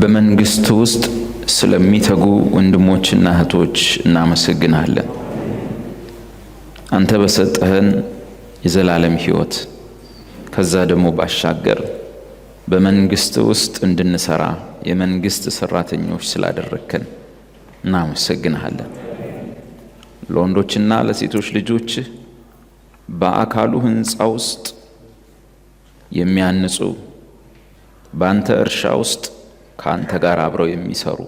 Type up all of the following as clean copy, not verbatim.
በመንግስት ውስጥ ስለሚተጉ ወንድሞችና እህቶች እናመሰግናለን። አንተ በሰጠህን የዘላለም ሕይወት ከዛ ደግሞ ባሻገር በመንግስት ውስጥ እንድንሰራ የመንግስት ሰራተኞች ስላደረከን እናመሰግናለን። ለወንዶችና ለሴቶች ልጆች በአካሉ ህንጻ ውስጥ የሚያንጹ በአንተ እርሻ ውስጥ ከአንተ ጋር አብረው የሚሰሩ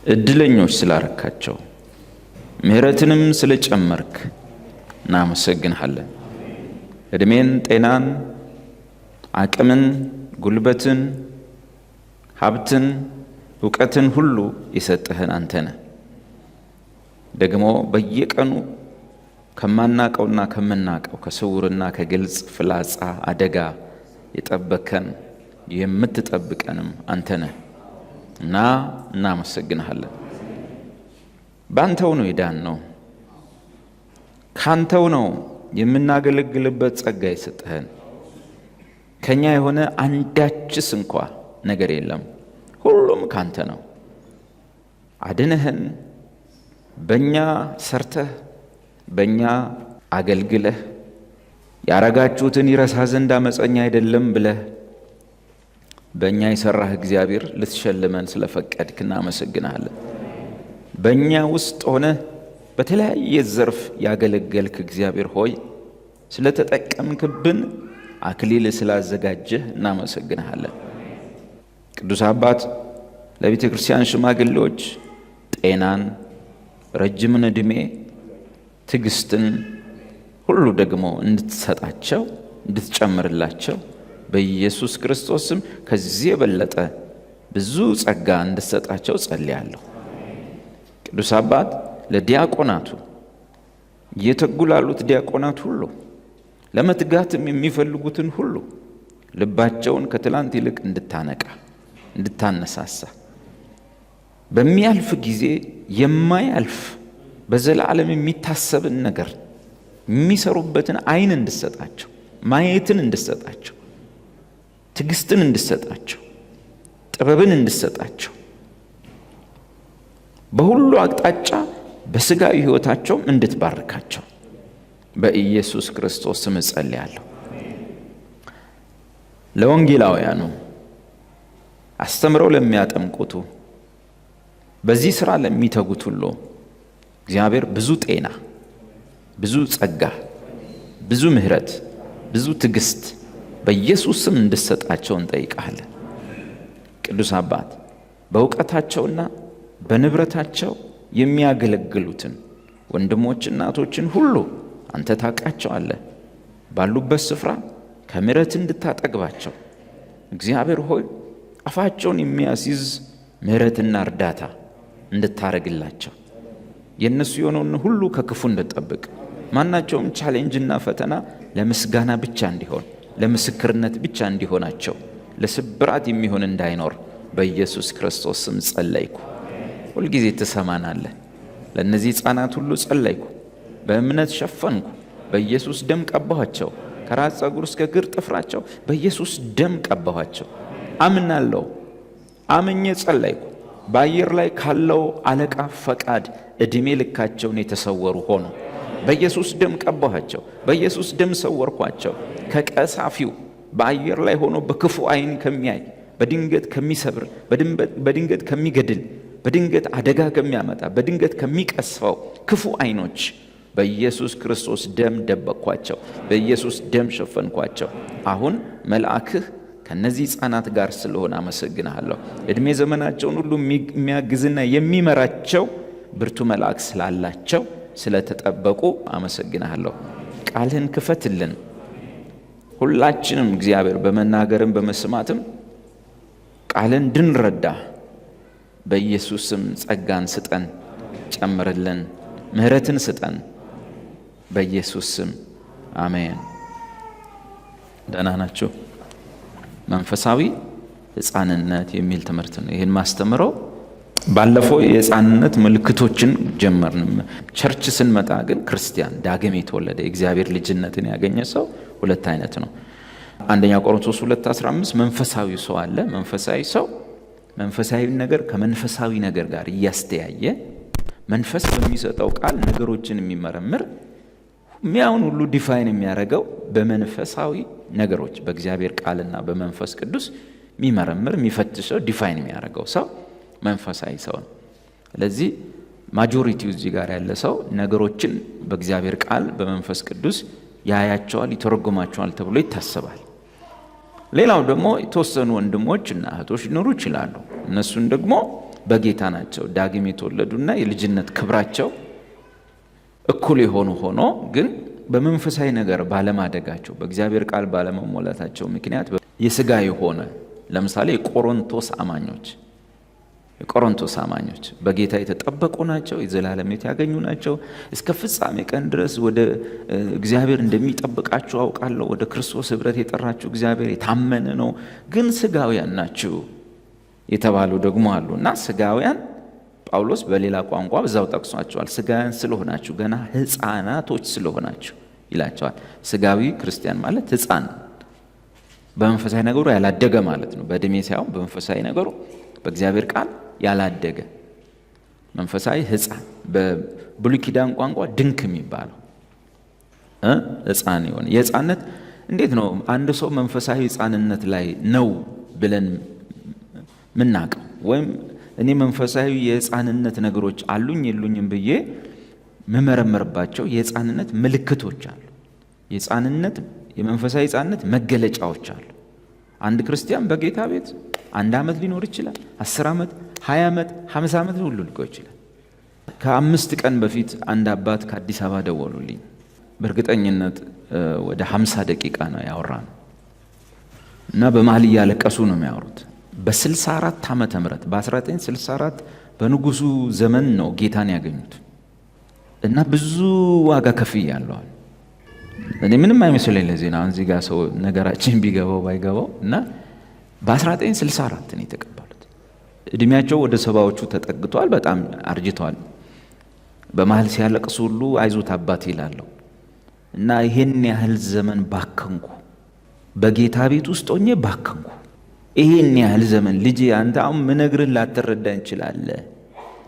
እድለኞች ስላረካቸው ምህረትንም ስለጨመርክ እናመሰግናለን። እድሜን፣ ጤናን፣ አቅምን፣ ጉልበትን፣ ሀብትን፣ ዕውቀትን ሁሉ የሰጠህን አንተ ነህ። ደግሞ በየቀኑ ከማናቀውና ከምናቀው ከስውርና ከግልጽ ፍላጻ አደጋ የጠበከን የምትጠብቀንም አንተ ነህ እና እናመሰግናለን። ባንተው ነው የዳነው፣ ካንተው ነው የምናገለግልበት ጸጋ የሰጠህን። ከኛ የሆነ አንዳችስ እንኳ ነገር የለም፣ ሁሉም ካንተ ነው። አድነህን በእኛ ሰርተህ በእኛ አገልግለህ ያረጋችሁትን ይረሳ ዘንድ አመፀኛ አይደለም ብለህ በእኛ የሰራህ እግዚአብሔር ልትሸልመን ስለፈቀድክ እናመሰግናለን። በእኛ ውስጥ ሆነ በተለያየ ዘርፍ ያገለገልክ እግዚአብሔር ሆይ ስለተጠቀምክብን አክሊል ስላዘጋጀህ እናመሰግናለን። ቅዱስ አባት ለቤተ ክርስቲያን ሽማግሌዎች ጤናን፣ ረጅምን ዕድሜ፣ ትዕግስትን ሁሉ ደግሞ እንድትሰጣቸው እንድትጨምርላቸው በኢየሱስ ክርስቶስ ስም ከዚህ የበለጠ ብዙ ጸጋ እንድትሰጣቸው ጸልያለሁ። ቅዱስ አባት ለዲያቆናቱ እየተጉ ላሉት ዲያቆናት ሁሉ ለመትጋትም የሚፈልጉትን ሁሉ ልባቸውን ከትላንት ይልቅ እንድታነቃ እንድታነሳሳ በሚያልፍ ጊዜ የማያልፍ በዘላለም የሚታሰብን ነገር የሚሰሩበትን ዓይን እንድሰጣቸው፣ ማየትን እንድሰጣቸው፣ ትዕግስትን እንድሰጣቸው፣ ጥበብን እንድሰጣቸው በሁሉ አቅጣጫ በስጋዊ ሕይወታቸውም እንድትባርካቸው በኢየሱስ ክርስቶስ ስም ጸልያለሁ። ለወንጌላውያኑ አስተምረው ለሚያጠምቁቱ በዚህ ሥራ ለሚተጉት ሁሉ እግዚአብሔር ብዙ ጤና፣ ብዙ ጸጋ፣ ብዙ ምሕረት፣ ብዙ ትዕግስት በኢየሱስ ስም እንድሰጣቸው እንጠይቃለን። ቅዱስ አባት በእውቀታቸውና በንብረታቸው የሚያገለግሉትን ወንድሞች እናቶችን ሁሉ አንተ ታውቃቸዋለህ። ባሉበት ስፍራ ከምሕረት እንድታጠግባቸው እግዚአብሔር ሆይ አፋቸውን የሚያስይዝ ምሕረትና እርዳታ እንድታረግላቸው የእነሱ የሆነውን ሁሉ ከክፉ እንድጠብቅ ማናቸውም ቻሌንጅና ፈተና ለምስጋና ብቻ እንዲሆን ለምስክርነት ብቻ እንዲሆናቸው ለስብራት የሚሆን እንዳይኖር በኢየሱስ ክርስቶስ ስም ጸለይኩ። ሁልጊዜ ትሰማናለህ። ለእነዚህ ሕፃናት ሁሉ ጸለይኩ፣ በእምነት ሸፈንኩ፣ በኢየሱስ ደም ቀባኋቸው። ከራስ ፀጉር እስከ እግር ጥፍራቸው በኢየሱስ ደም ቀባኋቸው። አምናለሁ፣ አምኜ ጸለይኩ። በአየር ላይ ካለው አለቃ ፈቃድ ዕድሜ ልካቸውን የተሰወሩ ሆኑ። በኢየሱስ ደም ቀባኋቸው፣ በኢየሱስ ደም ሰወርኳቸው። ከቀሳፊው በአየር ላይ ሆኖ በክፉ ዓይን ከሚያይ በድንገት ከሚሰብር በድንገት ከሚገድል በድንገት አደጋ ከሚያመጣ በድንገት ከሚቀስፈው ክፉ ዓይኖች በኢየሱስ ክርስቶስ ደም ደበቅኳቸው፣ በኢየሱስ ደም ሸፈንኳቸው። አሁን መልአክህ ከነዚህ ሕፃናት ጋር ስለሆነ አመሰግንሃለሁ። ዕድሜ ዘመናቸውን ሁሉ የሚያግዝና የሚመራቸው ብርቱ መልአክ ስላላቸው ስለተጠበቁ አመሰግንሃለሁ። ቃልህን ክፈትልን። ሁላችንም እግዚአብሔር በመናገርም በመስማትም ቃልን እንድንረዳ በኢየሱስ ስም ጸጋን ስጠን፣ ጨምርልን፣ ምሕረትን ስጠን በኢየሱስ ስም አሜን። ደህና ናችሁ? መንፈሳዊ ሕፃንነት የሚል ትምህርት ነው። ይህን ማስተምረው ባለፈው የሕፃንነት ምልክቶችን ጀመርን። ቸርች ስንመጣ ግን ክርስቲያን ዳግም የተወለደ የእግዚአብሔር ልጅነትን ያገኘ ሰው ሁለት አይነት ነው። አንደኛ ቆሮንቶስ 2:15 መንፈሳዊ ሰው አለ። መንፈሳዊ ሰው መንፈሳዊ ነገር ከመንፈሳዊ ነገር ጋር እያስተያየ መንፈስ በሚሰጠው ቃል ነገሮችን የሚመረምር ሚያውን ሁሉ ዲፋይን የሚያደርገው በመንፈሳዊ ነገሮች በእግዚአብሔር ቃልና በመንፈስ ቅዱስ የሚመረምር የሚፈትሸው ዲፋይን የሚያደርገው ሰው መንፈሳዊ ሰው ነው። ስለዚህ ማጆሪቲው እዚህ ጋር ያለ ሰው ነገሮችን በእግዚአብሔር ቃል በመንፈስ ቅዱስ ያያቸዋል፣ ይተረጉማቸዋል ተብሎ ይታሰባል። ሌላው ደግሞ የተወሰኑ ወንድሞች እና እህቶች ሊኖሩ ይችላሉ። እነሱን ደግሞ በጌታ ናቸው፣ ዳግም የተወለዱና የልጅነት ክብራቸው እኩል የሆኑ ሆኖ ግን በመንፈሳዊ ነገር ባለማደጋቸው በእግዚአብሔር ቃል ባለመሞላታቸው ምክንያት የሥጋ የሆነ ለምሳሌ የቆሮንቶስ አማኞች በጌታ የተጠበቁ ናቸው፣ የዘላለም ሕይወት ያገኙ ናቸው። እስከ ፍጻሜ ቀን ድረስ ወደ እግዚአብሔር እንደሚጠብቃችሁ አውቃለሁ። ወደ ክርስቶስ ኅብረት የጠራችሁ እግዚአብሔር የታመነ ነው። ግን ሥጋውያን ናችሁ የተባሉ ደግሞ አሉ እና ሥጋውያን ጳውሎስ በሌላ ቋንቋ በዛው ጠቅሷቸዋል። ሥጋውያን ስለሆናችሁ ገና ሕፃናቶች ስለሆናችሁ ይላቸዋል። ሥጋዊ ክርስቲያን ማለት ሕፃን በመንፈሳዊ ነገሩ ያላደገ ማለት ነው። በእድሜ ሳይሆን በመንፈሳዊ ነገሩ በእግዚአብሔር ቃል ያላደገ መንፈሳዊ ሕፃን። በብሉይ ኪዳን ቋንቋ ድንክ የሚባለው ሕፃን የሆነ የሕፃንነት እንዴት ነው አንድ ሰው መንፈሳዊ ሕፃንነት ላይ ነው ብለን ምናቀው? ወይም እኔ መንፈሳዊ የሕፃንነት ነገሮች አሉኝ የሉኝም ብዬ መመረመርባቸው የሕፃንነት ምልክቶች አሉ። የመንፈሳዊ ሕፃንነት መገለጫዎች አሉ። አንድ ክርስቲያን በጌታ ቤት 1 ዓመት ሊኖር ይችላል፣ 10 ዓመት፣ 20 ዓመት፣ 50 ዓመት ሁሉ ሊቆይ ይችላል። ከ5 ቀን በፊት አንድ አባት ከአዲስ አበባ ደወሉልኝ። በእርግጠኝነት ወደ 50 ደቂቃ ነው ያወራነው እና በመሀል እያለቀሱ ነው የሚያወሩት። በ64 ዓመተ ምህረት በ1964 በንጉሱ ዘመን ነው ጌታን ያገኙት እና ብዙ ዋጋ ከፍያለሁ። እኔ ምንም አይመስለኝ ለዜና እዚህ ጋር ሰው ነገራችን ቢገባው ባይገባው እና በ1964 ነው የተቀበሉት። እድሜያቸው ወደ 70ዎቹ ተጠግቷል። በጣም አርጅተዋል። በመሀል ሲያለቅሱ ሁሉ አይዞት አባት ይላለሁ እና ይሄን ያህል ዘመን ባከንኩ፣ በጌታ ቤት ውስጥ ሆኜ ባከንኩ። ይሄን ያህል ዘመን ልጄ አንተ አሁን ምነግርህን ላትረዳ እንችላለህ።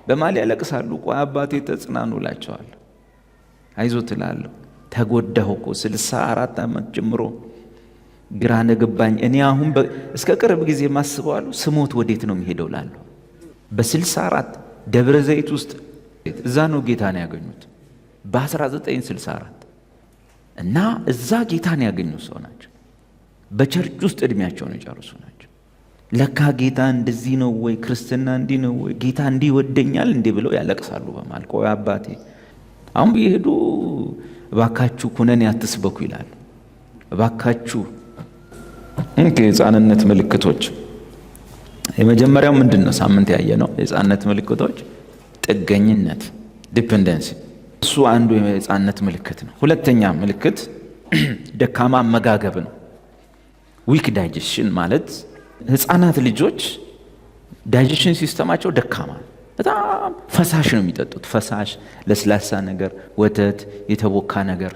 በመሀል ያለቅሳሉ። ቆይ አባቴ ተጽናኑ እላቸዋለሁ። አይዞት እላለሁ። ተጎዳሁ እኮ 64 ዓመት ጀምሮ ግራ ነገባኝ። እኔ አሁን እስከ ቅርብ ጊዜ ማስበዋለሁ ስሞት ወዴት ነው የሚሄደው ላለሁ። በ64 ደብረ ዘይት ውስጥ እዛ ነው ጌታን ያገኙት በ1964 እና እዛ ጌታን ያገኙ ሰው ናቸው። በቸርች ውስጥ እድሜያቸውን የጨርሱ ናቸው። ለካ ጌታ እንደዚህ ነው ወይ? ክርስትና እንዲህ ነው ወይ? ጌታ እንዲህ ይወደኛል እንዲህ ብለው ያለቅሳሉ። በማል ቆይ አባቴ አሁን ቢሄዱ እባካችሁ ኩነኔ አትስበኩ ይላል። እባካችሁ የሕፃንነት ምልክቶች የመጀመሪያው ምንድን ነው? ሳምንት ያየ ነው የሕፃንነት ምልክቶች ጥገኝነት፣ ዲፔንደንሲ። እሱ አንዱ የሕፃንነት ምልክት ነው። ሁለተኛ ምልክት ደካማ አመጋገብ ነው። ዊክ ዳይጀሽን ማለት ሕፃናት ልጆች ዳይጀሽን ሲስተማቸው ደካማ፣ በጣም ፈሳሽ ነው የሚጠጡት። ፈሳሽ፣ ለስላሳ ነገር፣ ወተት፣ የተቦካ ነገር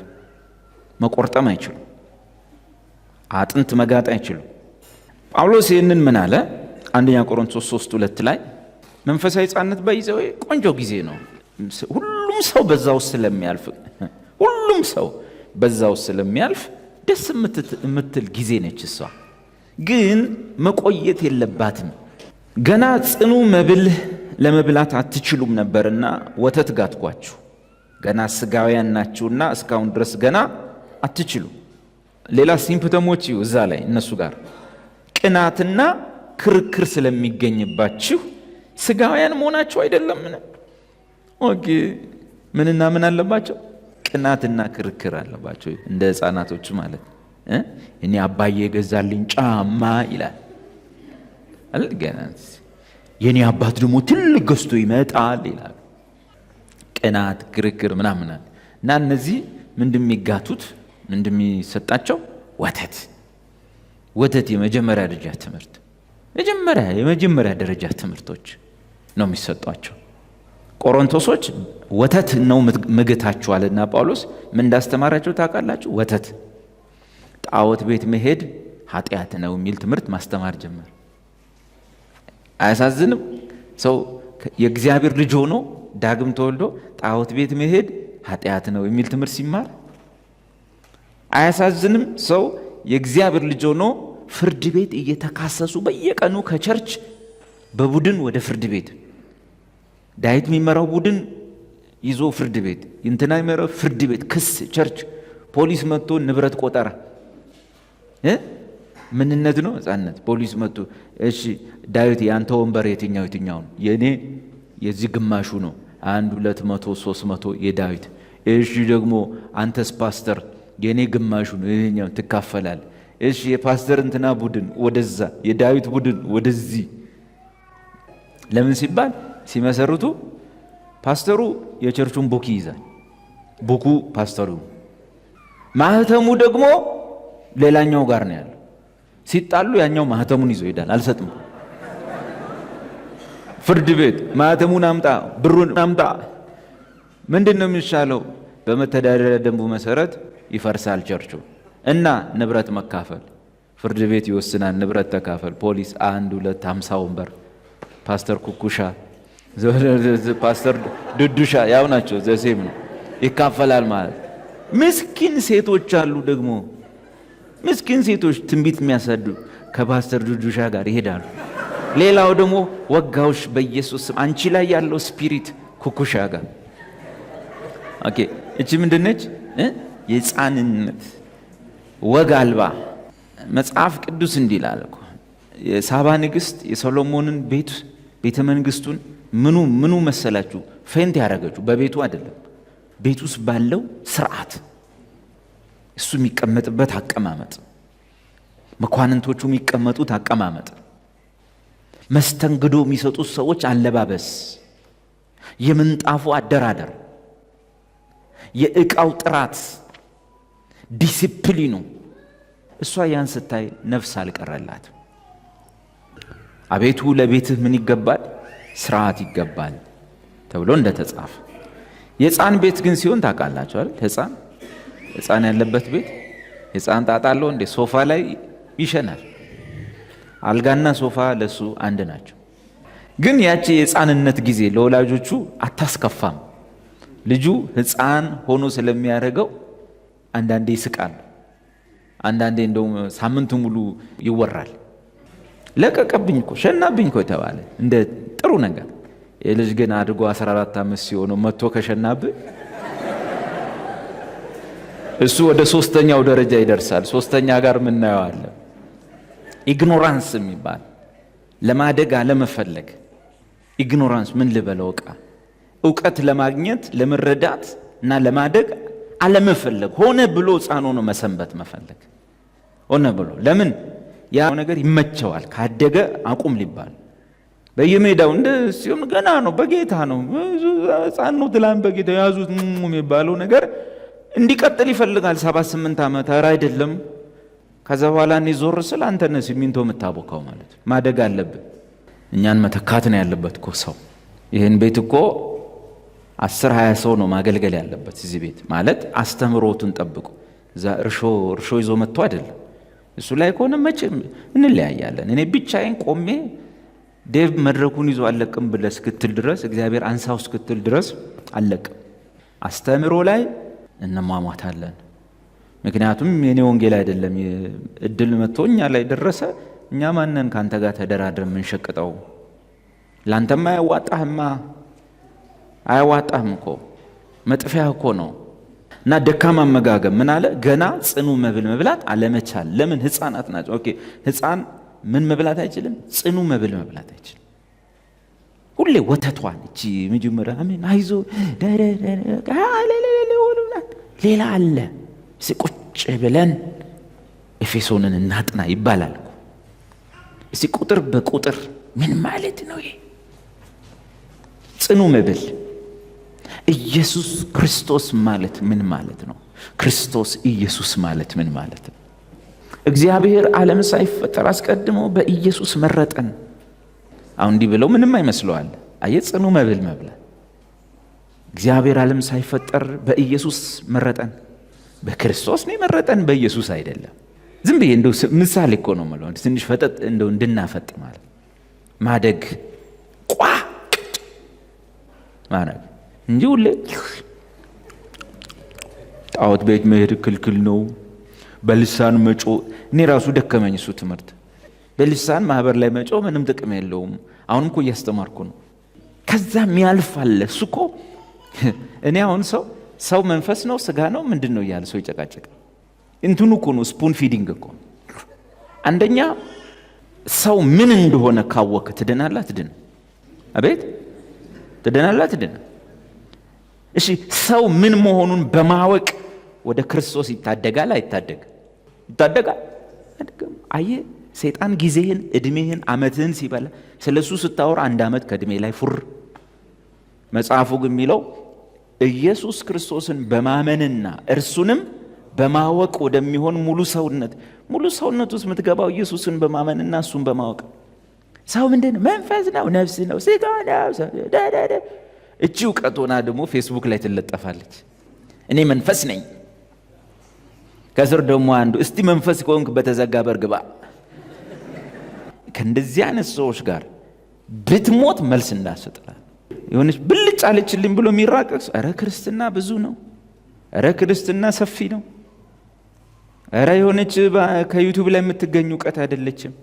መቆርጠም አይችሉም። አጥንት መጋጥ አይችሉም። ጳውሎስ ይህንን ምን አለ? አንደኛ ቆሮንቶስ 3:2 ላይ መንፈሳዊ ሕፃንነት በይዘው ቆንጆ ጊዜ ነው። ሁሉም ሰው በዛው ስለሚያልፍ ደስ የምትል ጊዜ ነች። እሷ ግን መቆየት የለባትም። ገና ጽኑ መብል ለመብላት አትችሉም ነበርና ወተት ጋትኳችሁ። ገና ስጋውያን ናችሁና እስካሁን ድረስ ገና አትችሉ። ሌላ ሲምፕተሞች እዛ ላይ እነሱ ጋር ቅናትና ክርክር ስለሚገኝባችሁ ስጋውያን መሆናቸው አይደለምን? ኦኬ ምንና ምን አለባቸው? ቅናትና ክርክር አለባቸው። እንደ ሕፃናቶቹ ማለት እኔ አባዬ የገዛልኝ ጫማ ይላል ገና የኔ አባት ደግሞ ትልቅ ገዝቶ ይመጣል ይላል። ቅናት፣ ክርክር ምናምን እና እነዚህ ምንድሚጋቱት ምንድሚሰጣቸው? ወተት የመጀመሪያ ደረጃ ትምህርቶች ነው የሚሰጧቸው። ቆሮንቶሶች ወተት ነው ምግታችኋልና ጳውሎስ ምን እንዳስተማራቸው ታውቃላችሁ? ወተት፣ ጣዖት ቤት መሄድ ኃጢአት ነው የሚል ትምህርት ማስተማር ጀመር። አያሳዝንም? ሰው የእግዚአብሔር ልጅ ሆኖ ዳግም ተወልዶ ጣዖት ቤት መሄድ ኃጢአት ነው የሚል ትምህርት ሲማር አያሳዝንም? ሰው የእግዚአብሔር ልጅ ሆኖ ፍርድ ቤት እየተካሰሱ በየቀኑ ከቸርች በቡድን ወደ ፍርድ ቤት ዳዊት የሚመራው ቡድን ይዞ ፍርድ ቤት እንትና የሚመራው ፍርድ ቤት ክስ ቸርች ፖሊስ መጥቶ ንብረት ቆጠራ ምንነት ነው ሕፃንነት ፖሊስ መጥቶ እሺ ዳዊት ያንተ ወንበር የትኛው ነው? የኔ የዚህ ግማሹ ነው 1 200 300 የዳዊት እሺ ደግሞ አንተስ ፓስተር የኔ ግማሹ ነው ይሄኛው ትካፈላል እሺ የፓስተር እንትና ቡድን ወደዛ የዳዊት ቡድን ወደዚህ ለምን ሲባል ሲመሰርቱ ፓስተሩ የቸርቹን ቡክ ይይዛል ቡኩ ፓስተሩ ማህተሙ ደግሞ ሌላኛው ጋር ነው ያለው ሲጣሉ ያኛው ማህተሙን ይዞ ይሄዳል አልሰጥም ፍርድ ቤት ማህተሙን አምጣ ብሩን አምጣ ምንድነው የሚሻለው በመተዳደሪያ ደንቡ መሰረት ይፈርሳል ቸርቹ እና ንብረት መካፈል ፍርድ ቤት ይወስናል ንብረት ተካፈል ፖሊስ 1 2 50 ወንበር ፓስተር ኩኩሻ ፓስተር ድዱሻ ያው ናቸው ዘሴም ነው ይካፈላል ማለት ምስኪን ሴቶች አሉ ደግሞ ምስኪን ሴቶች ትንቢት የሚያሰዱ ከፓስተር ድዱሻ ጋር ይሄዳሉ ሌላው ደግሞ ወጋውሽ በኢየሱስ አንቺ ላይ ያለው ስፒሪት ኩኩሻ ጋር ኦኬ እቺ ምንድነች የሕፃንነት ወግ አልባ መጽሐፍ ቅዱስ እንዲላል እኮ የሳባ ንግስት የሶሎሞንን ቤተ መንግስቱን ምኑ መሰላችሁ ፌንት ያደረገችው በቤቱ አይደለም ቤት ውስጥ ባለው ስርዓት እሱ የሚቀመጥበት አቀማመጥ መኳንንቶቹ የሚቀመጡት አቀማመጥ መስተንግዶ የሚሰጡት ሰዎች አለባበስ የምንጣፉ አደራደር የእቃው ጥራት ዲሲፕሊኑ እሷ ያን ስታይ ነፍስ አልቀረላት አቤቱ ለቤትህ ምን ይገባል ስርዓት ይገባል ተብሎ እንደተጻፈ የሕፃን ቤት ግን ሲሆን ታውቃላችሁ አይደል ሕፃን ያለበት ቤት ሕፃን ጣጣለው እንደ ሶፋ ላይ ይሸናል አልጋና ሶፋ ለሱ አንድ ናቸው ግን ያቺ የሕፃንነት ጊዜ ለወላጆቹ አታስከፋም ልጁ ሕፃን ሆኖ ስለሚያደርገው አንዳንዴ ይስቃል አንዳንዴ እንደውም ሳምንቱ ሙሉ ይወራል ለቀቀብኝ እኮ ሸናብኝ እኮ ተባለ እንደ ጥሩ ነገር የልጅ ግን አድጎ 14 ዓመት ሲሆነው መጥቶ ከሸናብ እሱ ወደ 3ኛው ደረጃ ይደርሳል 3ኛ ጋር ምን ነው አለ ኢግኖራንስ የሚባል ለማደግ አለመፈለግ ኢግኖራንስ ምን ልበለው ዕውቀት ለማግኘት ለመረዳት እና ለማደግ አለመፈለግ ሆነ ብሎ ሕፃን ሆኖ መሰንበት መፈለግ ሆነ ብሎ ለምን ያ ነገር ይመቸዋል ካደገ አቁም ሊባል በየሜዳው እንደ ሲሆን ገና ነው በጌታ ነው ሕፃን ነው ትላም በጌታ ያዙት የሚባለው ነገር እንዲቀጥል ይፈልጋል 7-8 ዓመት ኧረ አይደለም ከዛ በኋላ እኔ ዞር ስል አንተ ነህ ሲሚንቶ የምታቦካው ማለት ማደግ አለብህ እኛን መተካት ነው ያለበት እኮ ሰው ይሄን ቤት እኮ 10-20 ሰው ነው ማገልገል ያለበት እዚህ ቤት ማለት አስተምሮቱን ጠብቁ እዛ እርሾ ይዞ መጥቶ አይደለም እሱ ላይ ከሆነ መቼም እንለያያለን እኔ ብቻዬን ቆሜ ዴቭ መድረኩን ይዞ አለቅም ብለህ እስክትል ድረስ እግዚአብሔር አንሳው እስክትል ድረስ አለቅም አስተምሮ ላይ እንማማታለን ምክንያቱም የኔ ወንጌል አይደለም እድል መጥቶኛ ላይ ደረሰ እኛ ማንነን ካንተ ጋር ተደራድረን የምንሸቅጠው ላንተማ አያዋጣህም እኮ መጥፊያ እኮ ነው እና ደካማ አመጋገብ ምን አለ ገና ጽኑ መብል መብላት አለመቻል ለምን ሕፃናት ናቸው ኦኬ ሕፃን ምን መብላት አይችልም ጽኑ መብል መብላት አይችልም ሁሌ ወተቷን እቺ መጀመሪያ አሜን አይዞ ሌላ አለ ቁጭ ብለን ኤፌሶንን እናጥና ይባላል እሺ ቁጥር በቁጥር ምን ማለት ነው ይሄ ጽኑ መብል ኢየሱስ ክርስቶስ ማለት ምን ማለት ነው ክርስቶስ ኢየሱስ ማለት ምን ማለት ነው እግዚአብሔር ዓለም ሳይፈጠር አስቀድሞ በኢየሱስ መረጠን አሁን እንዲህ ብለው ምንም አይመስለዋል ጽኑ መብል መብላት እግዚአብሔር ዓለም ሳይፈጠር በኢየሱስ መረጠን በክርስቶስ ነው መረጠን በኢየሱስ አይደለም ዝም ብዬ እንደው ምሳሌ እኮ ነው ማለት ትንሽ ፈጠጥ እንደው እንድናፈጥ ማለት ማደግ ቋ ማረግ እንጂ ሁሌ ጣዖት ቤት መሄድ ክልክል ነው፣ በልሳን መጮ እኔ ራሱ ደከመኝ እሱ ትምህርት። በልሳን ማህበር ላይ መጮ ምንም ጥቅም የለውም። አሁንም እኮ እያስተማርኩ ነው። ከዛም ያልፋል እሱ እኮ እኔ አሁን ሰው መንፈስ ነው ስጋ ነው ምንድን ነው እያለ ሰው ይጨቃጨቃል። እንትኑ እኮ ነው ስፑን ፊዲንግ እኮ። አንደኛ ሰው ምን እንደሆነ ካወቀ ትድናለህ አትድን? አቤት ትድናለህ አትድን? እሺ ሰው ምን መሆኑን በማወቅ ወደ ክርስቶስ ይታደጋል አይታደግ? ይታደጋል። አየህ ሰይጣን ጊዜህን እድሜህን አመትህን ሲበላ ስለሱ ስታወራ 1 አመት ከእድሜ ላይ ፉር። መጽሐፉ ግን የሚለው ኢየሱስ ክርስቶስን በማመንና እርሱንም በማወቅ ወደሚሆን ሙሉ ሰውነት ውስጥ የምትገባው ኢየሱስን በማመንና እሱን በማወቅ። ሰው ምንድነው? መንፈስ ነው፣ ነፍስ ነው፣ ስጋ ነው። እቺ እውቀት ሆና ደግሞ ፌስቡክ ላይ ትለጠፋለች። እኔ መንፈስ ነኝ። ከስር ደግሞ አንዱ እስቲ መንፈስ ከሆንክ በተዘጋ በር ግባ። ከእንደዚህ አይነት ሰዎች ጋር ብትሞት መልስ እንዳሰጥላል። የሆነች ብልጭ አለችልኝ ብሎ የሚራቀቅ ሰው ኧረ ክርስትና ብዙ ነው፣ ኧረ ክርስትና ሰፊ ነው፣ ኧረ የሆነች ከዩቲዩብ ላይ የምትገኝ እውቀት አይደለችም።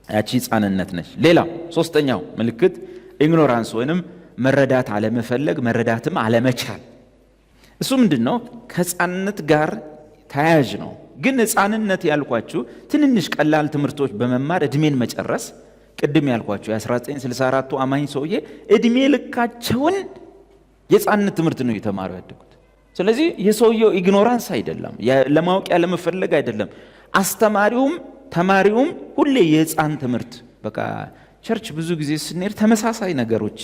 ያቺ ሕፃንነት ነች። ሌላው ሶስተኛው ምልክት ኢግኖራንስ ወይንም መረዳት አለመፈለግ፣ መረዳትም አለመቻል። እሱ ምንድነው? ከሕፃንነት ጋር ተያያዥ ነው። ግን ሕፃንነት ያልኳችሁ ትንንሽ ቀላል ትምህርቶች በመማር እድሜን መጨረስ። ቅድም ያልኳችሁ የ1964ቱ አማኝ ሰውዬ እድሜ ልካቸውን የሕፃንነት ትምህርት ነው የተማሩ ያደጉት። ስለዚህ የሰውየው ኢግኖራንስ አይደለም፣ ለማወቅ ያለመፈለግ አይደለም። አስተማሪውም ተማሪውም ሁሌ የሕፃን ትምህርት። በቃ ቸርች ብዙ ጊዜ ስንሄድ ተመሳሳይ ነገሮች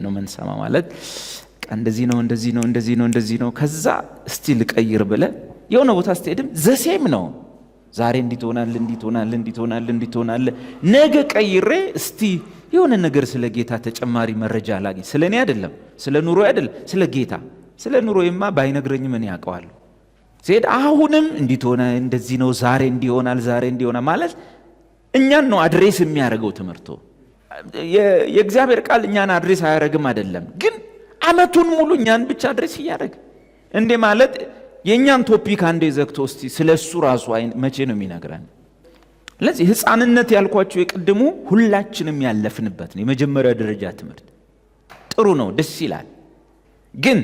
ነው መንሰማ። ማለት እንደዚህ ነው እንደዚህ ነው እንደዚህ ነው እንደዚህ ነው። ከዛ እስቲ ልቀይር ብለ የሆነ ቦታ ስትሄድም ዘሴም ነው። ዛሬ እንዲትሆናል እንዲትሆናል እንዲትሆናል እንዲትሆናል፣ ነገ ቀይሬ እስቲ የሆነ ነገር ስለ ጌታ ተጨማሪ መረጃ ላግኝ። ስለ እኔ አይደለም፣ ስለ ኑሮ አይደለም፣ ስለ ጌታ። ስለ ኑሮዬማ ባይነግረኝ ምን ያውቀዋል? ሲሄድ አሁንም እንዲትሆነ እንደዚህ ነው፣ ዛሬ እንዲሆናል፣ ዛሬ እንዲሆናል ማለት እኛን ነው አድሬስ የሚያደርገው ትምህርቱ። የእግዚአብሔር ቃል እኛን አድሬስ አያደርግም አይደለም፣ ግን አመቱን ሙሉ እኛን ብቻ አድሬስ እያደረግ እንዴ ማለት የእኛን ቶፒክ አንዴ ዘግቶ እስቲ ስለሱ ራሱ መቼ ነው የሚነግረን? ስለዚህ ሕፃንነት ያልኳቸው የቅድሙ ሁላችንም ያለፍንበት ነው። የመጀመሪያ ደረጃ ትምህርት ጥሩ ነው፣ ደስ ይላል። ግን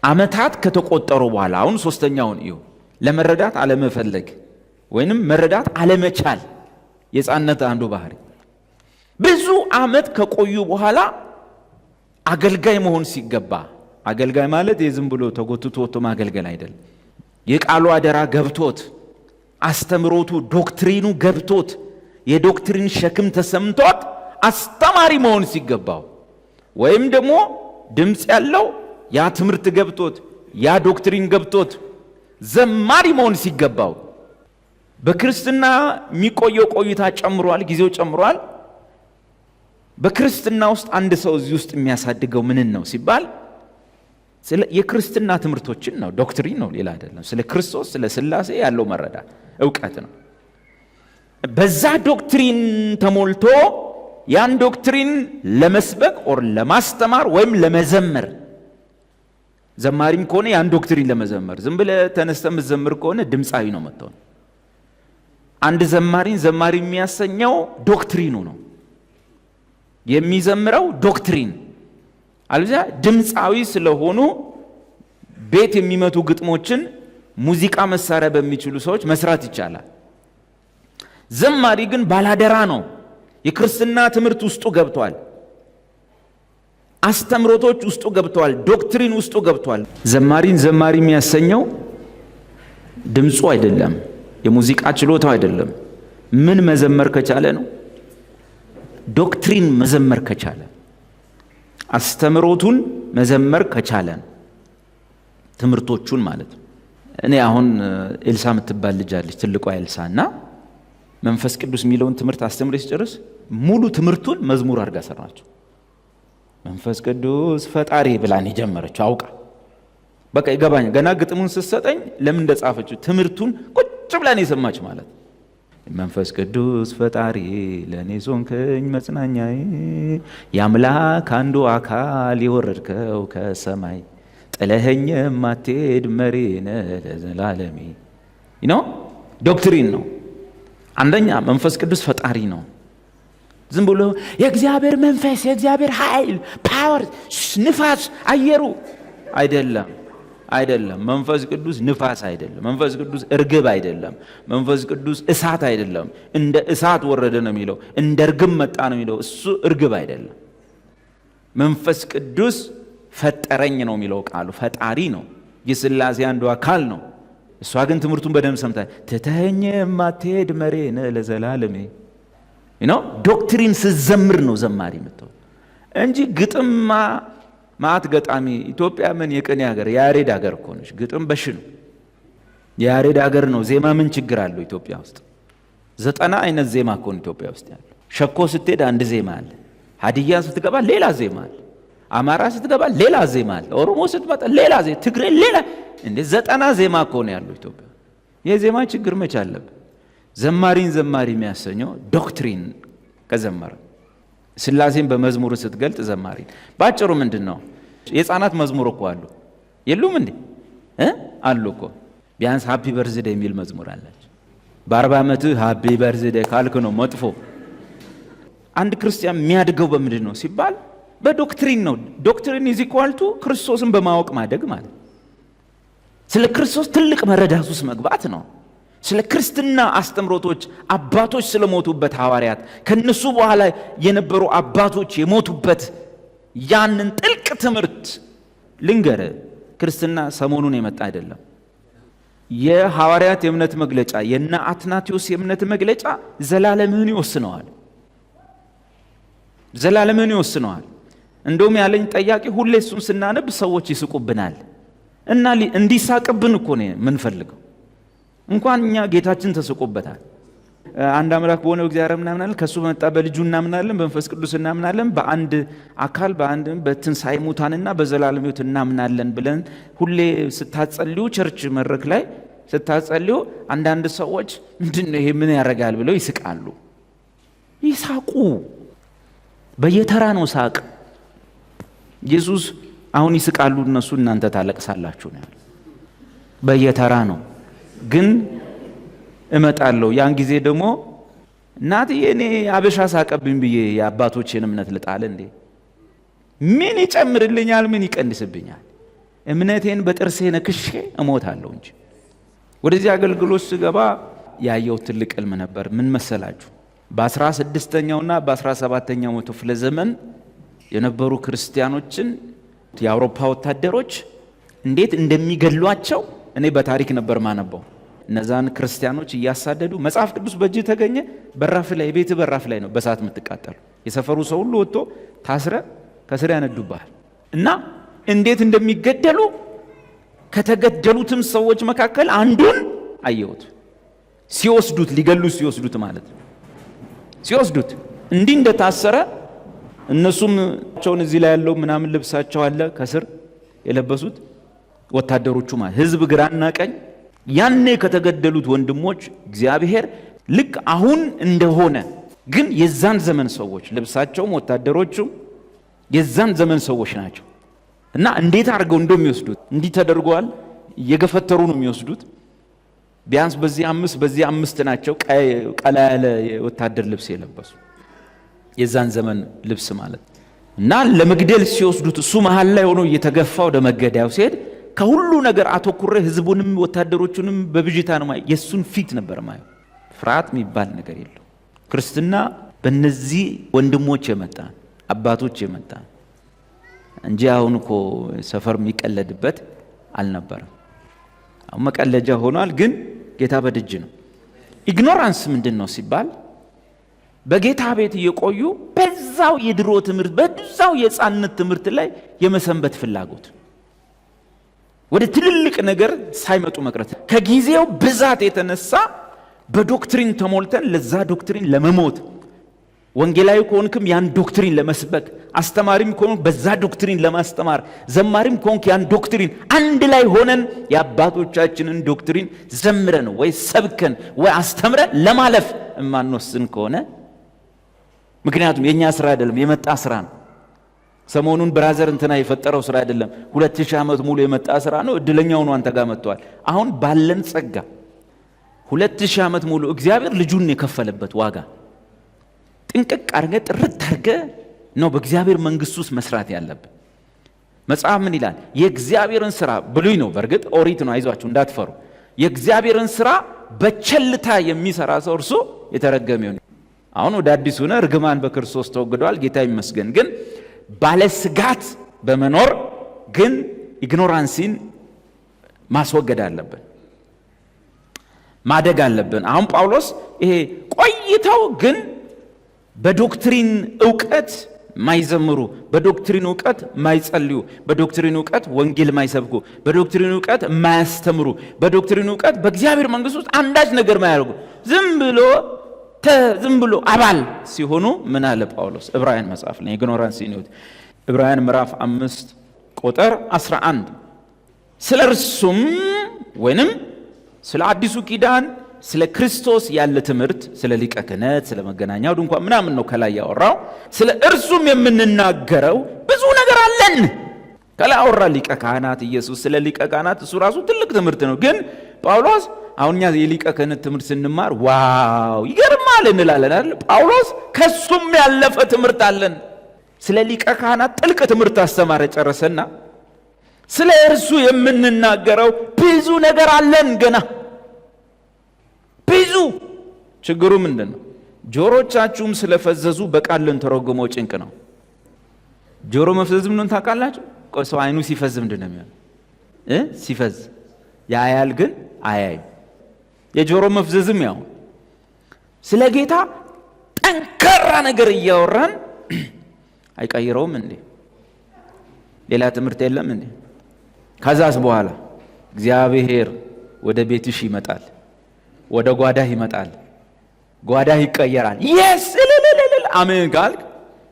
አመታት ከተቆጠሩ በኋላ አሁን ሶስተኛውን እዩ። ለመረዳት አለመፈለግ ወይንም መረዳት አለመቻል የሕፃንነት አንዱ ባህሪ። ብዙ አመት ከቆዩ በኋላ አገልጋይ መሆን ሲገባ፣ አገልጋይ ማለት የዝም ብሎ ተጎትቶ ወጥቶ ማገልገል አይደለም። የቃሉ አደራ ገብቶት፣ አስተምሮቱ ዶክትሪኑ ገብቶት፣ የዶክትሪን ሸክም ተሰምቶት አስተማሪ መሆን ሲገባው፣ ወይም ደግሞ ድምፅ ያለው ያ ትምህርት ገብቶት ያ ዶክትሪን ገብቶት ዘማሪ መሆን ሲገባው፣ በክርስትና የሚቆየው ቆይታ ጨምሯል፣ ጊዜው ጨምሯል። በክርስትና ውስጥ አንድ ሰው እዚህ ውስጥ የሚያሳድገው ምንን ነው ሲባል ስለ የክርስትና ትምህርቶችን ነው፣ ዶክትሪን ነው፣ ሌላ አይደለም። ስለ ክርስቶስ ስለ ሥላሴ ያለው መረዳት ዕውቀት ነው። በዛ ዶክትሪን ተሞልቶ ያን ዶክትሪን ለመስበክ ኦር ለማስተማር ወይም ለመዘመር፣ ዘማሪም ከሆነ ያን ዶክትሪን ለመዘመር ዝም ብለህ ተነስተህ የምትዘምር ከሆነ ድምፃዊ ነው መጥተው። አንድ ዘማሪን ዘማሪ የሚያሰኘው ዶክትሪኑ ነው የሚዘምረው ዶክትሪን። አለዚያ ድምፃዊ ስለሆኑ ቤት የሚመቱ ግጥሞችን ሙዚቃ መሳሪያ በሚችሉ ሰዎች መስራት ይቻላል። ዘማሪ ግን ባላደራ ነው። የክርስትና ትምህርት ውስጡ ገብቷል፣ አስተምሮቶች ውስጡ ገብቷል፣ ዶክትሪን ውስጡ ገብቷል። ዘማሪን ዘማሪ የሚያሰኘው ድምፁ አይደለም፣ የሙዚቃ ችሎታው አይደለም። ምን መዘመር ከቻለ ነው? ዶክትሪን መዘመር ከቻለ፣ አስተምሮቱን መዘመር ከቻለ፣ ትምህርቶቹን ማለት ነው። እኔ አሁን ኤልሳ የምትባል ልጅ አለች፣ ትልቋ ኤልሳ እና መንፈስ ቅዱስ የሚለውን ትምህርት አስተምሬ ሲጨርስ ሙሉ ትምህርቱን መዝሙር አድርጋ ሰራቸው። መንፈስ ቅዱስ ፈጣሪ ብላን የጀመረችው አውቃ በቃ ይገባኝ። ገና ግጥሙን ስትሰጠኝ ለምን እንደጻፈችው ትምህርቱን ቁጭ ብላን የሰማች ማለት መንፈስ ቅዱስ ፈጣሪ ለእኔ ሶንከኝ መጽናኛዬ የአምላክ አንዱ አካል የወረድከው ከሰማይ ጥለኸኝ ማትሄድ መሪ ነህ ለዘላለሜ ነው። ዶክትሪን ነው። አንደኛ መንፈስ ቅዱስ ፈጣሪ ነው። ዝም ብሎ የእግዚአብሔር መንፈስ የእግዚአብሔር ኃይል ፓወር ንፋስ አየሩ አይደለም። መንፈስ ቅዱስ ንፋስ አይደለም። መንፈስ ቅዱስ እርግብ አይደለም። መንፈስ ቅዱስ እሳት አይደለም። እንደ እሳት ወረደ ነው የሚለው፣ እንደ እርግብ መጣ ነው የሚለው። እሱ እርግብ አይደለም። መንፈስ ቅዱስ ፈጠረኝ ነው የሚለው ቃሉ። ፈጣሪ ነው። የሥላሴ አንዱ አካል ነው። እሷ ግን ትምህርቱን በደንብ ሰምታ ትተኸኝ የማትሄድ መሪ ነህ ለዘላለሜ ነው። ዶክትሪን ስትዘምር ነው ዘማሪ የምትሆን እንጂ ግጥምማ ማት ገጣሚ ኢትዮጵያ ምን የቅኔ ሀገር የያሬድ ሀገር እኮ ነች። ግጥም በሽ ነው። የያሬድ ሀገር ነው። ዜማ ምን ችግር አለው ኢትዮጵያ ውስጥ? 90 አይነት ዜማ እኮ ነው ኢትዮጵያ ውስጥ ያለው። ሸኮ ስትሄድ አንድ ዜማ አለ። ሀዲያ ስትገባ ሌላ ዜማ አለ። አማራ ስትገባ ሌላ ዜማ አለ። ኦሮሞ ስትመጣ ሌላ ዜማ፣ ትግሬ ሌላ። እንዴ 90 ዜማ እኮ ነው ያለው ኢትዮጵያ። የዜማ ችግር መች አለበት? ዘማሪን ዘማሪ የሚያሰኘው ዶክትሪን ከዘመረ ሥላሴን በመዝሙር ስትገልጥ ዘማሪ ባጭሩ ምንድን ነው? የሕፃናት መዝሙር እኮ አሉ የሉም እንዴ? አሉ እኮ። ቢያንስ ሃፒ በርዝዴ የሚል መዝሙር አላቸው። በ40 ዓመትህ ሃፒ በርዝዴ ካልክ ነው መጥፎ። አንድ ክርስቲያን የሚያድገው በምንድን ነው ሲባል በዶክትሪን ነው። ዶክትሪን ኢዝ ኢኳል ቱ ክርስቶስን በማወቅ ማደግ ማለት። ስለ ክርስቶስ ትልቅ መረዳት ውስጥ መግባት ነው። ስለ ክርስትና አስተምሮቶች አባቶች ስለሞቱበት ሐዋርያት ከነሱ በኋላ የነበሩ አባቶች የሞቱበት ያንን ጥልቅ ትምህርት ልንገር። ክርስትና ሰሞኑን የመጣ አይደለም። የሐዋርያት የእምነት መግለጫ የነ አትናቴዎስ የእምነት መግለጫ ዘላለምህን ይወስነዋል። ዘላለምህን ይወስነዋል። እንደውም ያለኝ ጠያቂ ሁሌ እሱን ስናነብ ሰዎች ይስቁብናል እና እንዲሳቅብን እኮ ነው የምንፈልገው። እንኳን እኛ ጌታችን ተስቆበታል። አንድ አምላክ በሆነው እግዚአብሔር እናምናለን፣ ከሱ በመጣ በልጁ እናምናለን፣ በመንፈስ ቅዱስ እናምናለን፣ በአንድ አካል በአንድ በትንሣኤ ሙታንና በዘላለም ሕይወት እናምናለን ብለን ሁሌ ስታጸልዩ ቸርች መድረክ ላይ ስታጸልዩ አንዳንድ ሰዎች ምንድነው ይሄ ምን ያደርጋል ብለው ይስቃሉ። ይሳቁ። በየተራ ነው ሳቅ። ኢየሱስ አሁን ይስቃሉ እነሱ፣ እናንተ ታለቅሳላችሁ ነው ያለው። በየተራ ነው ግን እመጣለሁ። ያን ጊዜ ደግሞ እናትዬ እኔ አበሻ ሳቀብኝ ብዬ የአባቶችን እምነት ልጣል እንዴ? ምን ይጨምርልኛል? ምን ይቀንስብኛል? እምነቴን በጥርሴ ነክሼ እሞታለሁ እንጂ። ወደዚህ አገልግሎት ስገባ ያየው ትልቅ ሕልም ነበር። ምን መሰላችሁ? በ16ኛውና በ17ኛው መቶ ክፍለ ዘመን የነበሩ ክርስቲያኖችን የአውሮፓ ወታደሮች እንዴት እንደሚገሏቸው እኔ በታሪክ ነበር ማነበው። እነዛን ክርስቲያኖች እያሳደዱ መጽሐፍ ቅዱስ በእጅ ተገኘ በራፍ ላይ የቤት በራፍ ላይ ነው በሳት የምትቃጠሉ። የሰፈሩ ሰው ሁሉ ወጥቶ ታስረ ከስር ያነዱብሃል። እና እንዴት እንደሚገደሉ ከተገደሉትም ሰዎች መካከል አንዱን አየሁት። ሲወስዱት ሊገሉት ሲወስዱት ማለት ነው። ሲወስዱት እንዲህ እንደታሰረ እነሱም ቸውን እዚህ ላይ ያለው ምናምን ልብሳቸው አለ ከስር የለበሱት ወታደሮቹ ማለት ህዝብ ግራና ቀኝ ያኔ ከተገደሉት ወንድሞች እግዚአብሔር ልክ አሁን እንደሆነ ግን የዛን ዘመን ሰዎች ልብሳቸውም ወታደሮቹም የዛን ዘመን ሰዎች ናቸው። እና እንዴት አድርገው እንደሚወስዱት እንዲህ ተደርጓል። እየገፈተሩ ነው የሚወስዱት። ቢያንስ በዚህ አምስት ናቸው ቀላ ያለ ወታደር ልብስ የለበሱ የዛን ዘመን ልብስ ማለት። እና ለመግደል ሲወስዱት እሱ መሃል ላይ ሆኖ እየተገፋ ወደ መገደያው ሲሄድ ከሁሉ ነገር አተኩሬ ህዝቡንም ወታደሮቹንም በብዥታ ነው ማየው። የሱን ፊት ነበር ማየው። ፍርሃት የሚባል ነገር የለው። ክርስትና በእነዚህ ወንድሞች የመጣ አባቶች የመጣ እንጂ አሁን እኮ ሰፈር የሚቀለድበት አልነበረም። አሁን መቀለጃ ሆኗል። ግን ጌታ በደጅ ነው። ኢግኖራንስ ምንድን ነው ሲባል በጌታ ቤት እየቆዩ በዛው የድሮ ትምህርት በዛው የሕፃንነት ትምህርት ላይ የመሰንበት ፍላጎት፣ ወደ ትልልቅ ነገር ሳይመጡ መቅረት፣ ከጊዜው ብዛት የተነሳ በዶክትሪን ተሞልተን ለዛ ዶክትሪን ለመሞት ወንጌላዊ ከሆንክም ያን ዶክትሪን ለመስበክ፣ አስተማሪም ከሆንክ በዛ ዶክትሪን ለማስተማር፣ ዘማሪም ከሆንክ ያን ዶክትሪን አንድ ላይ ሆነን የአባቶቻችንን ዶክትሪን ዘምረን ወይ ሰብከን ወይ አስተምረን ለማለፍ የማንወስን ከሆነ ምክንያቱም የኛ ስራ አይደለም የመጣ ስራ ነው። ሰሞኑን ብራዘር እንትና የፈጠረው ስራ አይደለም 2000 ዓመት ሙሉ የመጣ ስራ ነው። እድለኛው ነው አንተ ጋር መጥቷል። አሁን ባለን ጸጋ 2000 ዓመት ሙሉ እግዚአብሔር ልጁን የከፈለበት ዋጋ ጥንቅቅ አርገ ጥርት አርገ ነው በእግዚአብሔር መንግስት ውስጥ መስራት ያለበት። መጽሐፍ ምን ይላል? የእግዚአብሔርን ስራ ብሉይ ነው፣ በርግጥ ኦሪት ነው፣ አይዟችሁ እንዳትፈሩ። የእግዚአብሔርን ስራ በቸልታ የሚሰራ ሰው እርሱ የተረገመ ይሁን። አሁን ወደ አዲሱ ነው፣ እርግማን በክርስቶስ ተወግዷል፣ ጌታ ይመስገን። ግን ባለስጋት በመኖር ግን ኢግኖራንሲን ማስወገድ አለብን፣ ማደግ አለብን። አሁን ጳውሎስ ይሄ ቆይተው ግን በዶክትሪን ዕውቀት ማይዘምሩ፣ በዶክትሪን ዕውቀት ማይጸልዩ፣ በዶክትሪን ዕውቀት ወንጌል ማይሰብኩ፣ በዶክትሪን ዕውቀት ማያስተምሩ፣ በዶክትሪን ዕውቀት በእግዚአብሔር መንግስት ውስጥ አንዳች ነገር ማያደርጉ ዝም ብሎ አባል ሲሆኑ ምን አለ ጳውሎስ? ዕብራውያን መጽሐፍ ላይ ኢግኖራንስ ነው። ዕብራውያን ምዕራፍ 5 ቁጥር 11 ስለ እርሱም ወይንም ስለ አዲሱ ኪዳን ስለ ክርስቶስ ያለ ትምህርት፣ ስለ ሊቀ ክህነት፣ ስለ መገናኛው ድንኳን ምናምን ነው ከላይ ያወራው። ስለ እርሱም የምንናገረው ብዙ ነገር አለን። ከላይ አወራ ሊቀ ካህናት ኢየሱስ። ስለ ሊቀ ካህናት እሱ ራሱ ትልቅ ትምህርት ነው። ግን ጳውሎስ አሁን እኛ የሊቀ ክህነት ትምህርት ስንማር ዋው ይገርማል እንላለን አይደል? ጳውሎስ ከሱም ያለፈ ትምህርት አለን። ስለ ሊቀ ካህናት ጥልቅ ትምህርት አስተማረ፣ ጨረሰና ስለ እርሱ የምንናገረው ብዙ ነገር አለን ገና ብዙ። ችግሩ ምንድን ነው? ጆሮቻችሁም ስለፈዘዙ በቃል ልንተረጉመው ጭንቅ ነው። ጆሮ መፍዘዝ ምንድን ታውቃላችሁ? ሰው አይኑ ሲፈዝ ምንድን ነው የሚሆነው? ሲፈዝ ያያል ግን አያይ። የጆሮ መፍዘዝም ያው ስለ ጌታ ጠንካራ ነገር እያወራን አይቀይረውም እንዴ? ሌላ ትምህርት የለም እንዴ? ከዛስ በኋላ እግዚአብሔር ወደ ቤትሽ ይመጣል፣ ወደ ጓዳህ ይመጣል፣ ጓዳህ ይቀየራል። የስ አሜን ካልክ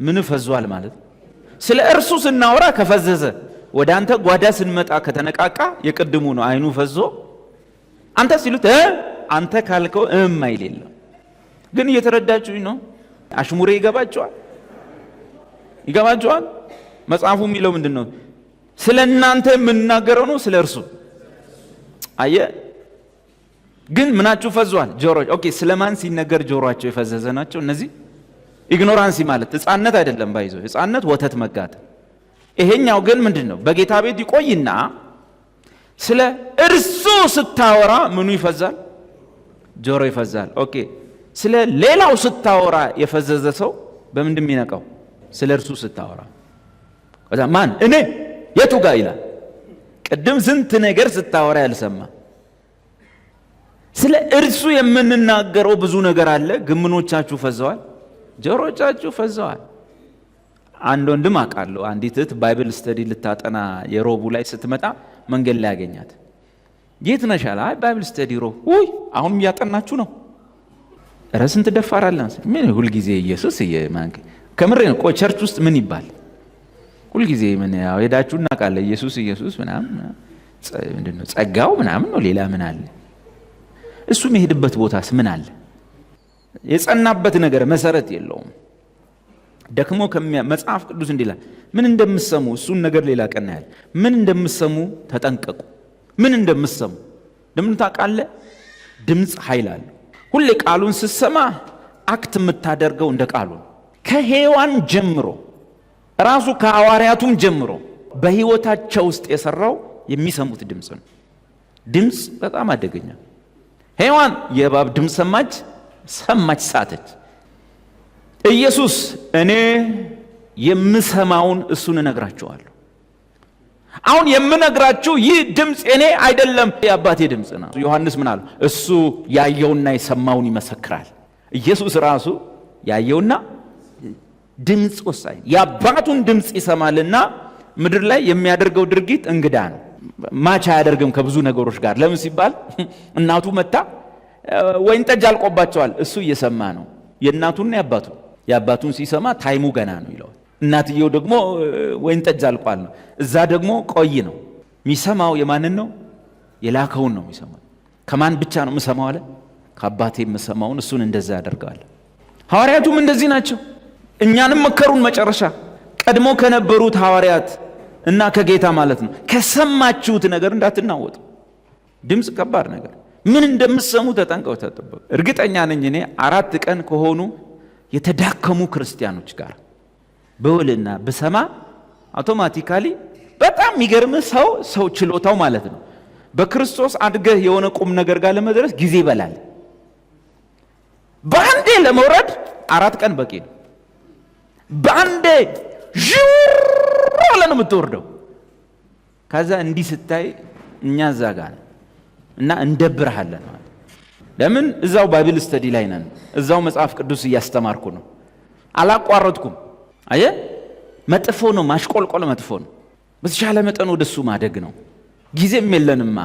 ምን ፈዟል ማለት? ስለ እርሱ ስናወራ ከፈዘዘ ወደ አንተ ጓዳ ስንመጣ ከተነቃቃ የቅድሙ ነው። አይኑ ፈዞ አንተ ሲሉት አንተ ካልከው አይል የለም። ግን እየተረዳችሁኝ ነው? አሽሙሬ ይገባችኋል? መጽሐፉ የሚለው ምንድን ነው? ስለ እናንተ የምንናገረው ነው ስለ እርሱ። አየ ግን ምናችሁ ፈዟል? ጆሮ። ኦኬ ስለማን ሲነገር ጆሮአቸው የፈዘዘ ናቸው እነዚህ? ኢግኖራንሲ ማለት ሕፃንነት አይደለም። ባይዞ ሕፃንነት ወተት መጋት። ይሄኛው ግን ምንድነው? በጌታ ቤት ይቆይና ስለ እርሱ ስታወራ ምኑ ይፈዛል? ጆሮ ይፈዛል። ኦኬ ስለ ሌላው ስታወራ የፈዘዘ ሰው በምንድን የሚነቃው? ስለ እርሱ ስታወራ። ከዛ ማን? እኔ የቱ ጋር ይላል። ቅድም ስንት ነገር ስታወራ ያልሰማ። ስለ እርሱ የምንናገረው ብዙ ነገር አለ። ግምኖቻችሁ ፈዘዋል፣ ጆሮቻችሁ ፈዘዋል። አንድ ወንድም አውቃለሁ፣ አንዲት እህት ባይብል ስተዲ ልታጠና የሮቡ ላይ ስትመጣ መንገድ ላይ ያገኛት። የት ነሽ አለ። አይ ባይብል ስተዲ ሮብ። ውይ አሁንም እያጠናችሁ ነው? ኧረ ስንት ደፋራለን። ምን ሁልጊዜ ኢየሱስ ከምሬ ነው። ቆይ ቸርች ውስጥ ምን ይባል ሁልጊዜ? ምን ያው ሄዳችሁ እናውቃለን። ኢየሱስ ምናምን ምንድነው ጸጋው ምናምን ነው። ሌላ ምን አለ? እሱ የሚሄድበት ቦታስ ምን አለ? የጸናበት ነገር መሰረት የለውም። ደክሞ መጽሐፍ ቅዱስ እንዲላል ምን እንደምትሰሙ እሱን ነገር ሌላ ቀን ያህል ምን እንደምትሰሙ ተጠንቀቁ። ምን እንደምትሰሙ ለምን ታውቃለህ? ድምፅ ኃይል አለ። ሁሌ ቃሉን ስትሰማ አክት የምታደርገው እንደ ቃሉ። ከሔዋን ጀምሮ ራሱ ከሐዋርያቱም ጀምሮ በህይወታቸው ውስጥ የሰራው የሚሰሙት ድምፅ ነው። ድምፅ በጣም አደገኛ። ሔዋን የእባብ ድምፅ ሰማች፣ ሳተች። ኢየሱስ እኔ የምሰማውን እሱን እነግራችኋለሁ። አሁን የምነግራችሁ ይህ ድምፅ እኔ አይደለም፣ የአባቴ ድምፅ ነው። ዮሐንስ ምን አለ? እሱ ያየውና የሰማውን ይመሰክራል። ኢየሱስ ራሱ ያየውና ድምፅ ወሳኝ የአባቱን ድምፅ ይሰማልና ምድር ላይ የሚያደርገው ድርጊት እንግዳ ነው። ማች አያደርግም ከብዙ ነገሮች ጋር። ለምን ሲባል እናቱ መጣ ወይን ጠጅ አልቆባቸዋል፣ እሱ እየሰማ ነው። የእናቱና የአባቱ የአባቱን ሲሰማ ታይሙ ገና ነው ይለዋል። እናትየው ደግሞ ወይን ጠጅ አልቋል ነው። እዛ ደግሞ ቆይ ነው የሚሰማው። የማንን ነው? የላከውን ነው የሚሰማው። ከማን ብቻ ነው የምሰማው አለ? ከአባቴ የምሰማውን እሱን እንደዛ ያደርጋል። ሐዋርያቱም እንደዚህ ናቸው። እኛንም መከሩን። መጨረሻ ቀድሞ ከነበሩት ሐዋርያት እና ከጌታ ማለት ነው ከሰማችሁት ነገር እንዳትናወጡ። ድምፅ ከባድ ነገር፣ ምን እንደምትሰሙ ተጠንቀው ተጠበቁ። እርግጠኛ ነኝ እኔ 4 ቀን ከሆኑ የተዳከሙ ክርስቲያኖች ጋር በውልና በሰማ አውቶማቲካሊ በጣም የሚገርም ሰው ችሎታው ማለት ነው በክርስቶስ አድገህ የሆነ ቁም ነገር ጋር ለመድረስ ጊዜ ይበላል። በአንዴ ለመውረድ 4 ቀን በቂ ነው። በአንዴ ዥር ነው የምትወርደው። ከዛ እንዲህ ስታይ እኛ እዛ ጋር እና እንደብርሃለን ማለት ለምን? እዛው ባይብል ስተዲ ላይ ነን። እዛው መጽሐፍ ቅዱስ እያስተማርኩ ነው። አላቋረጥኩም። አየ መጥፎ ነው ማሽቆልቆል፣ መጥፎ ነው። በተሻለ መጠን ወደሱ ማደግ ነው። ጊዜም የለንማ።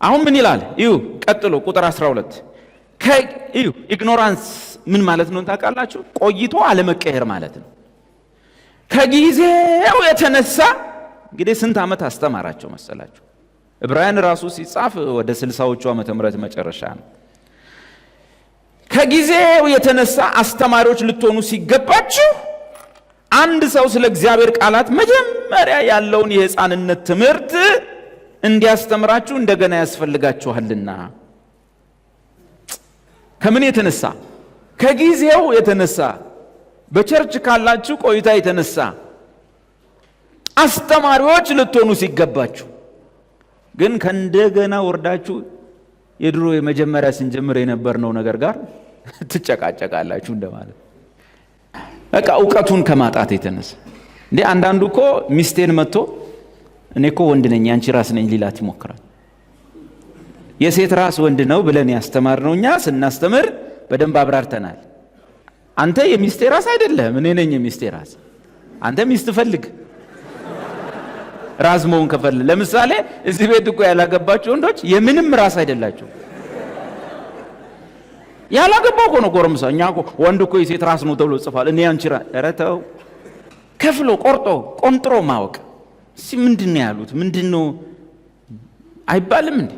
አሁን ምን ይላል? እዩ ቀጥሎ ቁጥር 12 እዩ ኢግኖራንስ ምን ማለት ነው ታውቃላችሁ? ቆይቶ አለመቀየር ማለት ነው። ከጊዜው የተነሳ እንግዲህ ስንት ዓመት አስተማራቸው መሰላችሁ? ዕብራውያን ራሱ ሲጻፍ ወደ 60ዎቹ ዓመተ ምህረት መጨረሻ ነው። ከጊዜው የተነሳ አስተማሪዎች ልትሆኑ ሲገባችሁ አንድ ሰው ስለ እግዚአብሔር ቃላት መጀመሪያ ያለውን የሕፃንነት ትምህርት እንዲያስተምራችሁ እንደገና ያስፈልጋችኋልና። ከምን የተነሳ? ከጊዜው የተነሳ በቸርች ካላችሁ ቆይታ የተነሳ አስተማሪዎች ልትሆኑ ሲገባችሁ ግን ከእንደገና ወርዳችሁ የድሮ የመጀመሪያ ስንጀምር የነበርነው ነገር ጋር ትጨቃጨቃላችሁ እንደማለት። በቃ ዕውቀቱን ከማጣት የተነሳ እንዴ አንዳንዱ እኮ ሚስቴን መጥቶ እኔ እኮ ወንድ ነኝ አንቺ ራስ ነኝ ሊላት ይሞክራል። የሴት ራስ ወንድ ነው ብለን ያስተማርነው እኛ ስናስተምር በደንብ አብራርተናል። አንተ የሚስቴ ራስ አይደለም፣ እኔ ነኝ የሚስቴ ራስ። አንተ ሚስት ፈልግ ራስ መሆን ከፈለ። ለምሳሌ እዚህ ቤት እኮ ያላገባችሁ ወንዶች የምንም ራስ አይደላችሁ። ያላገባው እኮ ነው ጎረምሳ። እኛ እኮ ወንድ እኮ የሴት ራስ ነው ተብሎ ጽፏል። እኔ አንቺ ራስ ረተው ከፍሎ ቆርጦ ቆንጥሮ ማወቅ። እሺ ምንድነው ያሉት? ምንድነው አይባልም እንዴ?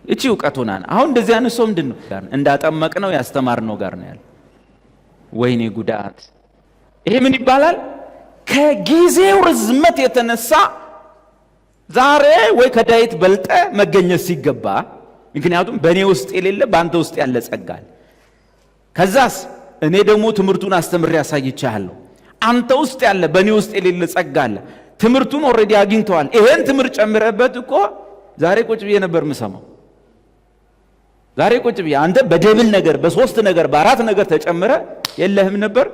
እቺ ዕውቀት ሆናን አሁን እንደዚህ አይነት ሰው ምንድነው እንዳጠመቅ ነው ያስተማር ነው ጋር ነው ያለ። ወይኔ ጉዳት! ይሄ ምን ይባላል? ከጊዜው ርዝመት የተነሳ ዛሬ ወይ ከዳዊት በልጠ መገኘት ሲገባ፣ ምክንያቱም በእኔ ውስጥ የሌለ በአንተ ውስጥ ያለ ጸጋል። ከዛስ እኔ ደግሞ ትምህርቱን አስተምሬ ያሳይቻለሁ። አንተ ውስጥ ያለ በእኔ ውስጥ የሌለ ጸጋል። ትምህርቱን ኦልሬዲ አግኝተዋል። ይሄን ትምህርት ጨምረበት እኮ ዛሬ ቁጭ ብዬ ነበር የምሰማው። ዛሬ ቁጭ ብዬ አንተ በደብል ነገር በ3 ነገር በ4 ነገር ተጨምረ የለህም ነበር።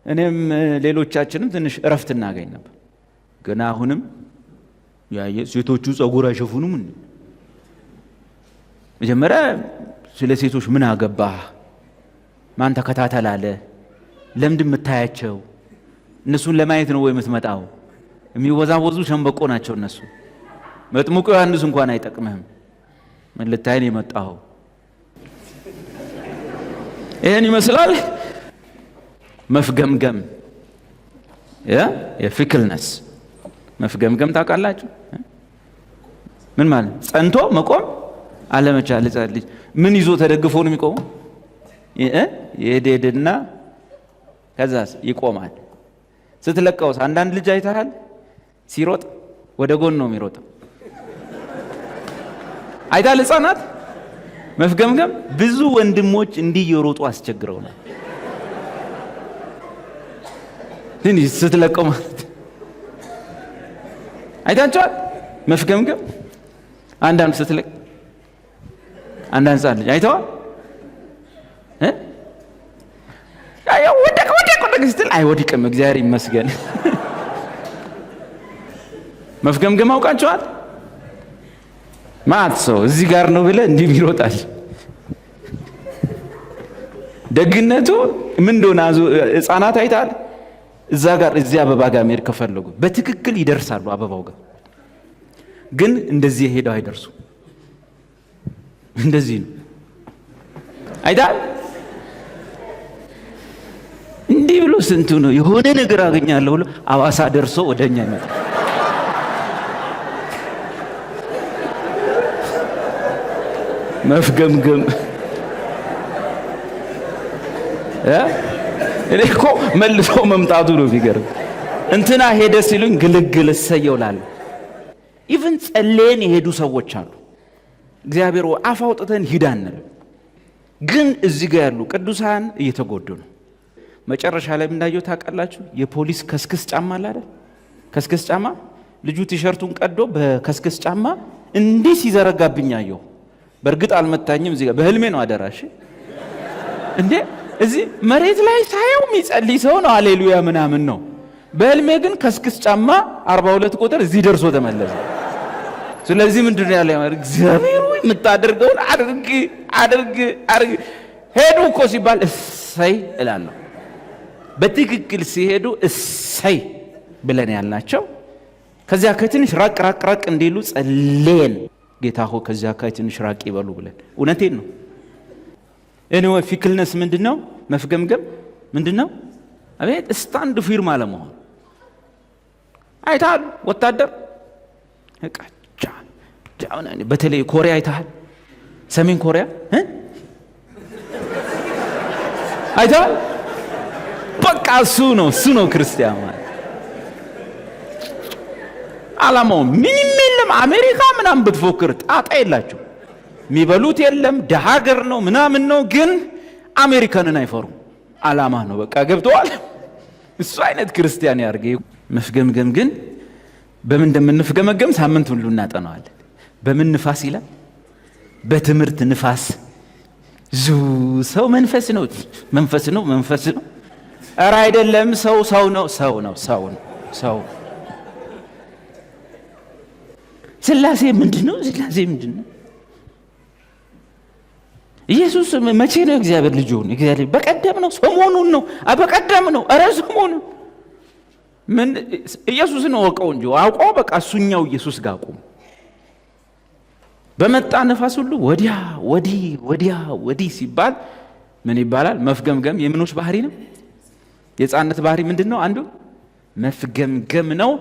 እኔም ሌሎቻችንም ትንሽ እረፍት እናገኝ ነበር። ግን አሁንም ያየ ሴቶቹ ጸጉር አይሸፉኑም እንዴ? መጀመሪያ ስለ ሴቶች ምን አገባህ? ማን ተከታተላለ? ለምንድን የምታያቸው? እነሱን ለማየት ነው ወይ የምትመጣው? የሚወዛወዙ ሸንበቆ ናቸው እነሱ። መጥምቁ ዮሐንስ እንኳን አይጠቅምህም። ምን ልታይን የመጣው? ይሄን ይመስላል መፍገምገም። የፊክልነስ መፍገምገም ታውቃላችሁ? ምን ማለት? ጸንቶ መቆም አለመቻል። ልጅ ምን ይዞ ተደግፎ ነው የሚቆመው? የሄድና ከዛስ ይቆማል። ስትለቀውስ አንዳንድ ልጅ አይተሃል? ሲሮጥ ወደ ጎን ነው የሚሮጠው። አይታል? ሕፃናት መፍገምገም። ብዙ ወንድሞች እንዲህ እየሮጡ አስቸግረውናል። ትንሽ ስትለቀው ማለት አይታችኋል? መፍገምገም። አንዳንድ ስትለቅ አንዳንድ ሕፃን ልጅ አይተዋል? ወደቅ ስትል አይወድቅም፣ እግዚአብሔር ይመስገን። መፍገምገም አውቃችኋል? ማት ሰው እዚህ ጋር ነው ብለህ እንዲህ ይሮጣል። ደግነቱ ምን እንደሆነ ሕፃናት አይታል? እዛ ጋር እዚህ አበባ ጋር መሄድ ከፈለጉ በትክክል ይደርሳሉ አበባው ጋር። ግን እንደዚህ ሄደው አይደርሱ። እንደዚህ ነው አይታል? እንዲህ ብሎ ስንቱ ነው የሆነ ነገር አገኛለሁ ብሎ አዋሳ ደርሶ ወደኛ ይመጣ። መፍገምገም እኔ እኮ መልሶ መምጣቱ ነው ቢገርም። እንትና ሄደ ሲሉኝ ግልግል እሰየው እላለሁ። ኢቭን ጸልየን የሄዱ ሰዎች አሉ። እግዚአብሔር አፍ አውጥተን ሂድ አንልም። ግን እዚህ ጋር ያሉ ቅዱሳን እየተጎዱ ነው። መጨረሻ ላይ እንዳየው ታውቃላችሁ? የፖሊስ ከስክስ ጫማ አለ አይደል? ከስክስ ጫማ ልጁ ቲሸርቱን ቀዶ በከስክስ ጫማ እንዲህ ሲዘረጋብኝ አየሁ። በእርግጥ አልመታኝም። እዚህ ጋር በህልሜ ነው አደራሽ እንዴ እዚህ መሬት ላይ ሳየው የሚጸልይ ሰው ነው ሃሌሉያ ምናምን ነው። በህልሜ ግን ከስክስ ጫማ 42 ቁጥር እዚህ ደርሶ ተመለሰ። ስለዚህ ምንድነው ያለ እግዚአብሔር ሆይ የምታደርገውን አድርግ አድርግ አድርግ። ሄዱ እኮ ሲባል እሰይ እላለሁ። በትክክል ሲሄዱ እሰይ ብለን ያልናቸው ከዚያ ከትንሽ ራቅ ራቅ ራቅ እንዲሉ ጸልየን ጌታ ሆይ ከዚያ ከትንሽ ራቅ ይበሉ ብለን። እውነቴን ነው። ኤኒዌይ ፊክልነስ ምንድነው? መፍገምገም ምንድነው? አቤት ስታንድ ፊርም አለመሆን። አይታል ወታደር እቃቻ በተለይ ኮሪያ አይታል፣ ሰሜን ኮሪያ አይታል። በቃ እሱ ነው ክርስቲያን ማለት። አላማው ምንም የለም። አሜሪካ ምናምን ብትፎክር ጣጣ የላቸው። የሚበሉት የለም፣ ደሃ ሀገር ነው ምናምን ነው። ግን አሜሪካንን አይፈሩም። አላማ ነው በቃ ገብተዋል። እሱ አይነት ክርስቲያን ያርገ። መፍገምገም ግን በምን እንደምንፍገመገም ሳምንት ሁሉ እናጠናዋለን። በምን ንፋስ ይላል? በትምህርት ንፋስ ሰው መንፈስ ነው መንፈስ ነው መንፈስ ነው። ኧረ አይደለም፣ ሰው ነው ሰው ነው ሰው ነው ሰው። ስላሴ ምንድነው? ስላሴ ምንድነው? ኢየሱስ መቼ ነው እግዚአብሔር ልጅ ሆነ? እግዚአብሔር በቀደም ነው? ሰሞኑን ነው? በቀደም ነው? ኧረ ሰሞኑን ምን? ኢየሱስን ወቀው እንጂ አውቀው በቃ እሱኛው ኢየሱስ ጋር ቆም። በመጣ ነፋስ ሁሉ ወዲያ ወዲህ ወዲያ ወዲህ ሲባል ምን ይባላል? መፍገምገም የምኖች ባህሪ ነው። የሕፃንነት ባህሪ ምንድነው? አንዱ መፍገምገም ነው።